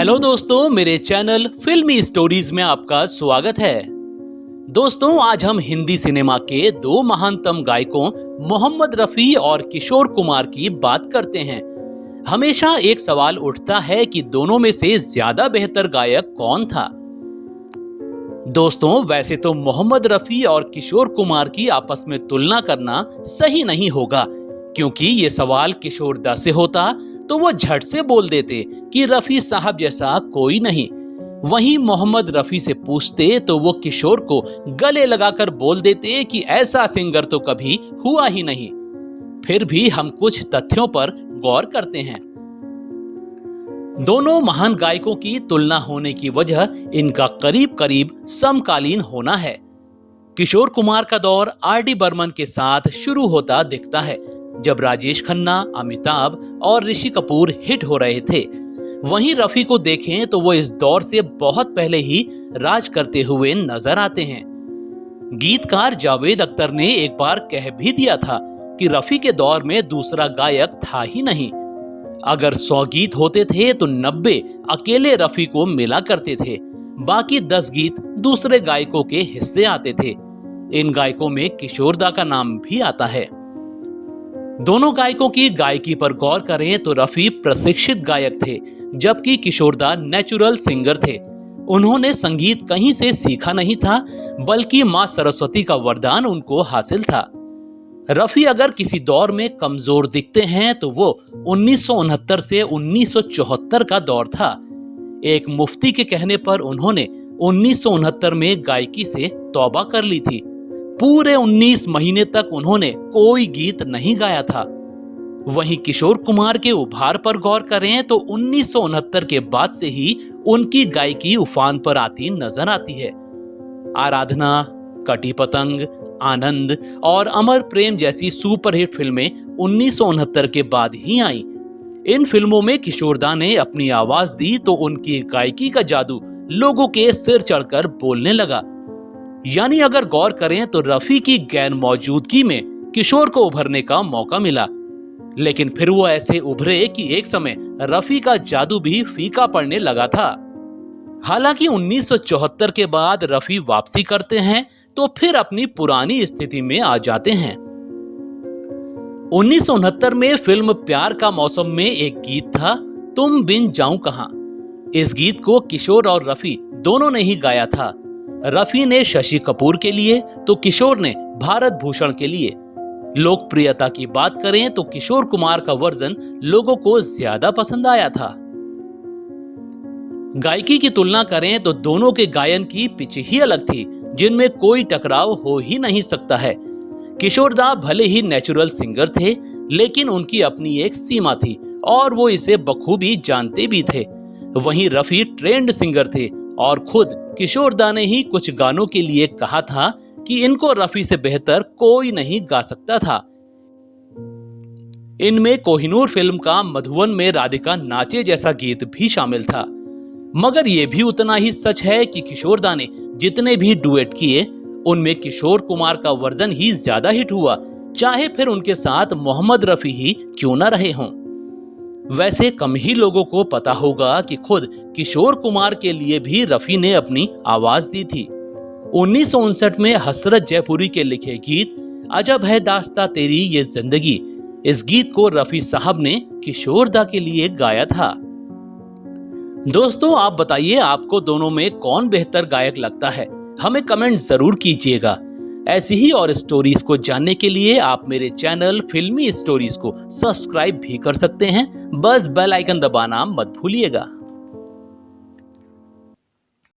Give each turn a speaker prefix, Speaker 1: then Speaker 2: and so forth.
Speaker 1: Hello दोस्तों, मेरे channel फिल्मी स्टोरीज में आपका स्वागत है। दोस्तों, आज हम हिंदी सिनेमा के दो महानतम गायकों मोहम्मद रफी और किशोर कुमार की बात करते हैं। हमेशा एक सवाल उठता है कि दोनों में से ज्यादा बेहतर गायक कौन था। दोस्तों, वैसे तो मोहम्मद रफी और किशोर कुमार की आपस में तुलना करना सही नहीं होगा, क्योंकि ये सवाल किशोर दा से होता तो वो झट से बोल देते कि रफी साहब जैसा कोई नहीं। वहीं मोहम्मद रफी से पूछते तो वो किशोर को गले लगाकर बोल देते कि ऐसा सिंगर तो कभी हुआ ही नहीं। फिर भी हम कुछ तथ्यों पर गौर करते हैं। दोनों महान गायकों की तुलना होने की वजह इनका करीब करीब समकालीन होना है। किशोर कुमार का दौर आर.डी. बर्मन के साथ शुरू होता दिखता है, जब राजेश खन्ना, अमिताभ और ऋषि कपूर हिट हो रहे थे। वहीं रफी को देखें तो वो इस दौर से बहुत पहले ही राज करते हुए नजर आते हैं। गीतकार जावेद अख्तर ने एक बार कह भी दिया था कि रफी के दौर में दूसरा गायक था ही नहीं। अगर 100 गीत होते थे तो 90 अकेले रफी को मिला करते थे, बाकी 10 गीत दूसरे गायकों के हिस्से आते थे। इन गायकों में किशोर दा का नाम भी आता है। दोनों गायकों की गायकी पर गौर करें तो रफी प्रशिक्षित गायक थे, जबकि किशोर दा नेचुरल सिंगर थे। उन्होंने संगीत कहीं से सीखा नहीं था, बल्कि मां सरस्वती का वरदान उनको हासिल था। रफी अगर किसी दौर में कमजोर दिखते हैं तो वो 1969 से 1974 का दौर था। एक मुफ्ती के कहने पर उन्होंने 1969 में गायकी से तौबा कर ली थी। पूरे 19 महीने तक उन्होंने कोई गीत नहीं गाया था। वहीं किशोर कुमार के उभार पर गौर करें तो 1969 के बाद से ही उनकी गायकी उफान पर आती नजर आती है। आराधना, कटी पतंग, आनंद और अमर प्रेम जैसी सुपरहिट फिल्में 1969 के बाद ही आईं। इन फिल्मों में किशोर दा ने अपनी आवाज दी तो उनकी गायकी का जादू लोगों के सिर चढ़कर बोलने लगा। यानी अगर गौर करें तो रफी की गैर मौजूदगी में किशोर को उभरने का मौका मिला, लेकिन फिर वो ऐसे उभरे कि एक समय रफी का जादू भी फीका पड़ने लगा था। हालांकि 1974 के बाद रफी वापसी करते हैं तो फिर अपनी पुरानी स्थिति में आ जाते हैं। 1969 में फिल्म प्यार का मौसम में एक गीत था, तुम बिन जाऊं कहां। इस गीत को किशोर और रफी दोनों ने ही गाया था। रफी ने शशि कपूर के लिए तो किशोर ने भारत भूषण के लिए। लोकप्रियता की बात करें तो किशोर कुमार का वर्जन लोगों को ज्यादा पसंद आया था। गायकी की तुलना करें तो दोनों के गायन की पिच ही अलग थी, जिनमें कोई टकराव हो ही नहीं सकता है। किशोर दा भले ही नेचुरल सिंगर थे, लेकिन उनकी अपनी एक सीमा थी और वो इसे बखूबी जानते भी थे। वहीं रफी ट्रेंड सिंगर थे और खुद किशोर दा ने ही कुछ गानों के लिए कहा था कि इनको रफी से बेहतर कोई नहीं गा सकता था। इनमें कोहिनूर फिल्म का मधुवन में राधिका नाचे जैसा गीत भी शामिल था। मगर यह भी उतना ही सच है कि किशोर दा ने जितने भी डुएट किए, उनमें किशोर कुमार का वर्जन ही ज्यादा हिट हुआ, चाहे फिर उनके साथ मोहम्मद रफी ही क्यों ना रहे हों। वैसे कम ही लोगों को पता होगा कि खुद किशोर कुमार के लिए भी रफी ने अपनी आवाज दी थी। 1959 में हसरत जयपुरी के लिखे गीत अजब है दास्ता तेरी ये जिंदगी, इस गीत को रफी साहब ने किशोर दा के लिए गाया था। दोस्तों, आप बताइए आपको दोनों में कौन बेहतर गायक लगता है? हमें कमेंट जरूर कीजिएगा। ऐसी ही और स्टोरीज को जानने के लिए आप मेरे चैनल फिल्मी स्टोरीज को सब्सक्राइब भी कर सकते हैं। बस बेल आइकन दबाना मत भूलिएगा।